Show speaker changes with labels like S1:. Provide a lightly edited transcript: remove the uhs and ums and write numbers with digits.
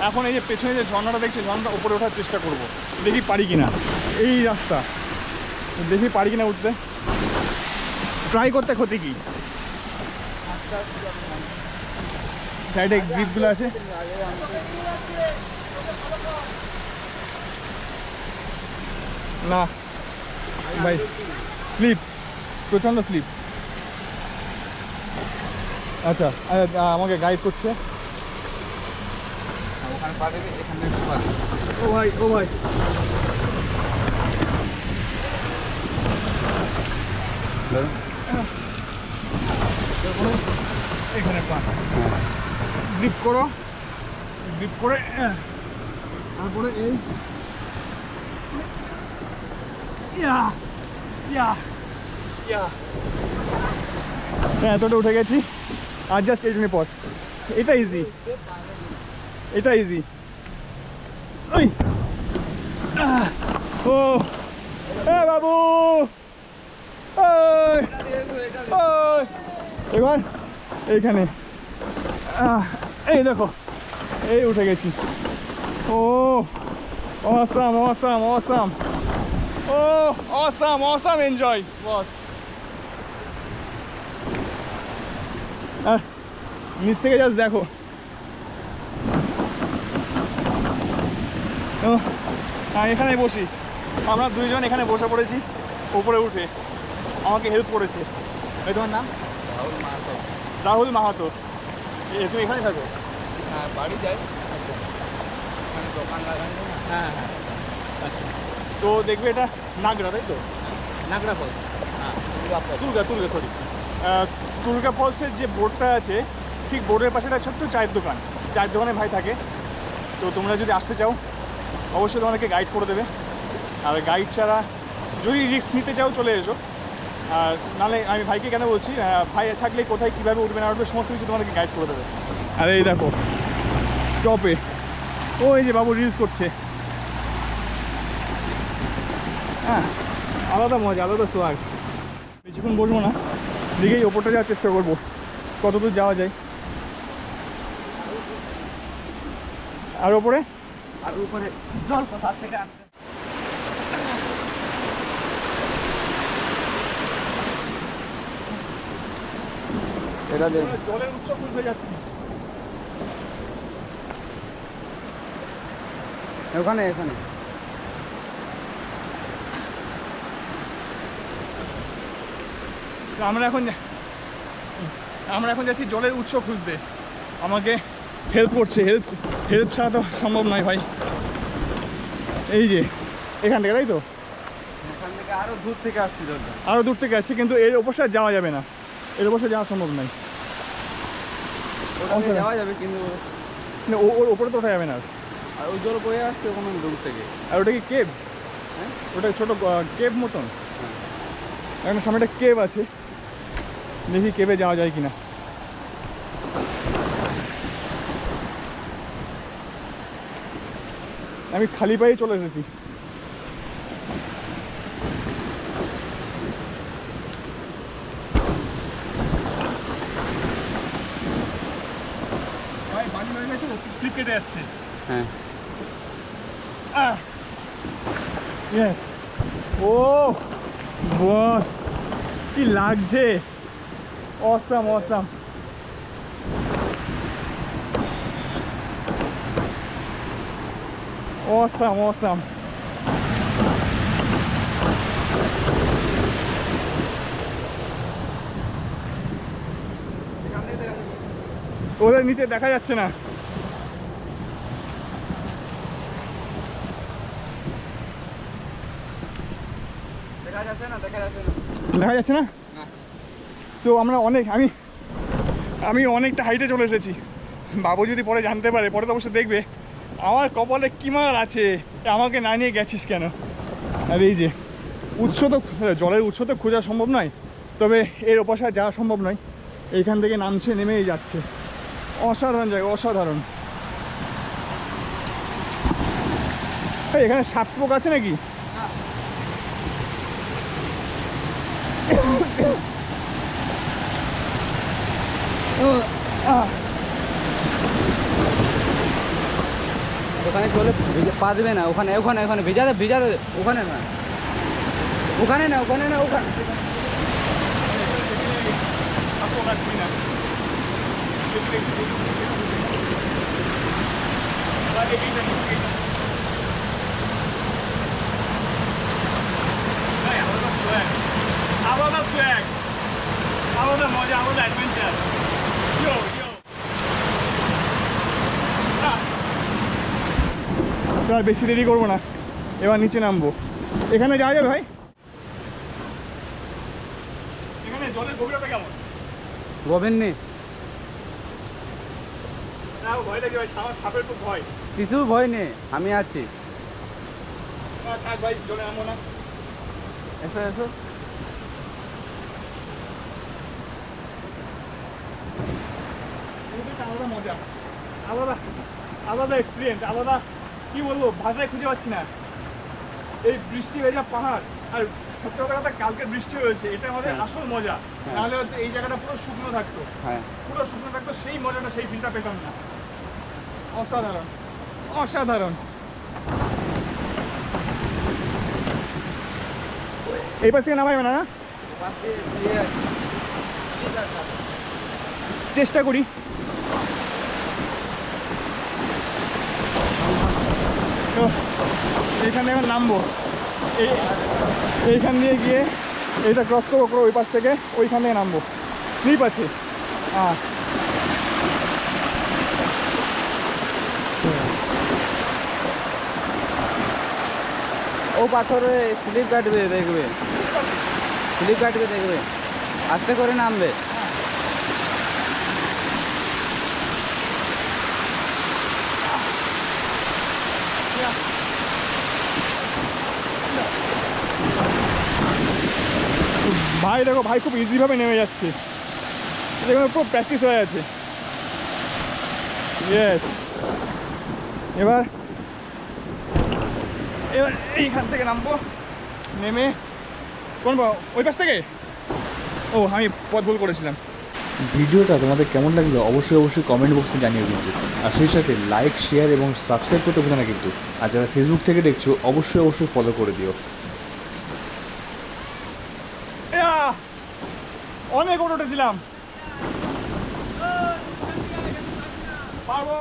S1: এখন এই যে পেছনে যে ঝর্ণাটা দেখছি, ঝর্ণাটা উপরে ওঠার চেষ্টা করব, দেখি পারি কিনা। এই রাস্তা দেখি পারি কিনা উঠতে, ট্রাই করতে ক্ষতি কি। সাইডে গ্রিপগুলো আছে। না ভাই, স্লিপ, প্রচণ্ড স্লিপ। আচ্ছা আমাকে গাইড করছে। ও ভাই, ও ভাই, এখানে পা গ্রিপ করো, গ্রিপ করে তারপরে এই এতটা উঠে গেছি। আর জাস্ট এইটুকুনি পথ, এটা ইজি, এটা ইজি। ওই ও বাবু, এবার এইখানে এই দেখো, এই উঠে গেছি। ও অসাম অসাম অসাম, ও অসাম অসাম, এনজয় বস। নিচ থেকে জাস্ট দেখো, এখানে বসি, আমরা দুইজন এখানে বসে পড়েছি উপরে উঠে। আমাকে হেল্প করেছে, এই তোমার নাম? রাহুল মাহাতো। রাহুল মাহাতো, তুমি এখানে থাকো? হ্যাঁ, বাড়ি যাই। আচ্ছা, এখানে দোকান লাগানো। হ্যাঁ হ্যাঁ, আচ্ছা। তো দেখবে এটা নাগরা, তাই তো? নাগরা ফলস, হ্যাঁ, তুলগা, তুলগা, সরি, তুলগা ফলসের যে বোর্ডটা আছে, ঠিক বোর্ডের পাশে একটা ছোট্ট চায়ের দোকান, চায়ের দোকানে ভাই থাকে। তো তোমরা যদি আসতে চাও অবশ্যই তোমাদেরকে গাইড করে দেবে। আর গাইড ছাড়া যদি রিস্ক নিতে চাও চলে এসো। আর নাহলে আমি ভাইকে কেন বলছি, ভাই থাকলে কোথায় কীভাবে উঠবে না উঠবে সমস্ত কিছু তোমাদেরকে গাইড করে দেবে। আর এই দেখো টপে, ও এই যে বাবু রিলস করছে। হ্যাঁ, আলাদা মজা, আলাদা সোয়াগ। বেশিক্ষণ বসবো না, দিকেই ওপরটা যাওয়ার চেষ্টা করবো, কতদূর যাওয়া যায়। আর ওপরে, আর উপরে জল কোথা থেকে আসছে। এটা জলের উৎস খুঁজতে যাচ্ছি ওখানে, এখানে আমরা এখন যাচ্ছি জলের উৎস খুঁজতে। আমাকে হেল্প করছে, হেল্প ছাড়া তো সম্ভব নয় ভাই। এই যে এখান থেকে, তাই তো? এখান থেকে আরও দূর থেকে আসছি, আরও দূর থেকে আসছি, কিন্তু এর ওপর সাথে যাওয়া যাবে না, এর ওপর সাথে যাওয়া সম্ভব নয়। যাওয়া যাবে কিন্তু ওর ওপরে তো ওঠা যাবে না। আর ওই জল বয়ে আসছে ওখানে দূর থেকে। আর ওটা কি কেভ? হ্যাঁ, ওটা ছোটো কেভ মতন। এখন সামনে একটা কেভ আছে, দেখি কেভে যাওয়া যায় কিনা। আমি খালি পায়ে চলে এসেছি। ভাই বাড়ি হয়ে গেছে, স্লিপ কেটে যাচ্ছে। হ্যাঁ, ইয়েস। ও বস, কি লাগছে, অসাম অসাম। Awesome awesome. ওদের নিচে দেখা যাচ্ছে না। দেখা যাচ্ছে না, দেখা যাচ্ছে না, দেখা যাচ্ছে না। তো আমরা আমি অনেকটা হাইটে চলে এসেছি। বাবু যদি পরে জানতে পারে, পরে তো অবশ্যই দেখবে আমার কপালে কি মার আছে, আমাকে না নিয়ে গেছিস কেন। আর এই যে উৎস তো, জলের উৎস তো খোঁজা সম্ভব নয়, তবে এর ওপাশে যাওয়া সম্ভব নয়। এইখান থেকে নামছে, নেমেই যাচ্ছে। অসাধারণ জায়গা, অসাধারণ। এখানে সাপ পোক আছে নাকি?
S2: ওখানে চলে পা দেবে না, ওখানে ওখানে ওখানে ভিজাতে ভিজাতে, ওখানে না ওখানে না ওখানে না ওখানে।
S1: আলাদা swag, আলাদা মজা, আলাদা অ্যাডভেঞ্চার। আর বেশি দেরি করবো না, এবার নিচে নামবো। এখানে যাওয়া যাবে ভাই? এখানে জলের গভীরতা কেমন?
S2: গভীর নেই,
S1: ভয় লাগে ভাই, সাপের খুব ভয়।
S2: কিছু ভয় নেই, আমি আছি।
S1: থাক ভাই, জলে নামবো না।
S2: এসো এসো।
S1: আলাদা মজা, আলাদা আলাদা এক্সপিরিয়েন্স, আলাদা কি বলবো, ভাষায় খুঁজে পাচ্ছি না। এই বৃষ্টি ভেজা পাহাড়, আর সত্যি কথা কালকে বৃষ্টি হয়েছে, এটা আমাদের আসল মজা। নাহলে হয়তো এই জায়গাটা পুরো শুকনো থাকতো, পুরো শুকনো থাকতো, সেই মজাটা, সেই ফিলটা পেতাম না। অসাধারণ, অসাধারণ। এই পাশ থেকে নামাইবে না? চেষ্টা করি। তো এইখানে এখন নামবো, এইখান দিয়ে গিয়ে এইটা ক্রস করবো পুরো ওই পাশ থেকে, ওইখান থেকে নামবো। স্লিপ আছে, হ্যাঁ।
S2: ও পাথরে স্লিপ কাটবে, দেখবে স্লিপ কাটবে, দেখবে আস্তে করে নামবে।
S1: ভাই দেখো ভাই, খুব ইজিভাবে নেমে যাচ্ছে, যেখানে খুব প্র্যাকটিস হয়ে আছে। ইয়েস, এবার এবার এইখান থেকে নামবো, নেমে কোন ওই পাশ থেকে। ও, আমি পথ ভুল করেছিলাম।
S3: ভিডিওটা তোমাদের কেমন লাগলো অবশ্যই কমেন্ট বক্সে জানিও কিন্তু, আর সেই সাথে লাইক, শেয়ার এবং সাবস্ক্রাইব করতে ভুলো না কিন্তু। আর যারা ফেসবুক থেকে দেখছো অবশ্যই ফলো করে দিও।
S1: অনেক উঠেছিলাম, পারবো।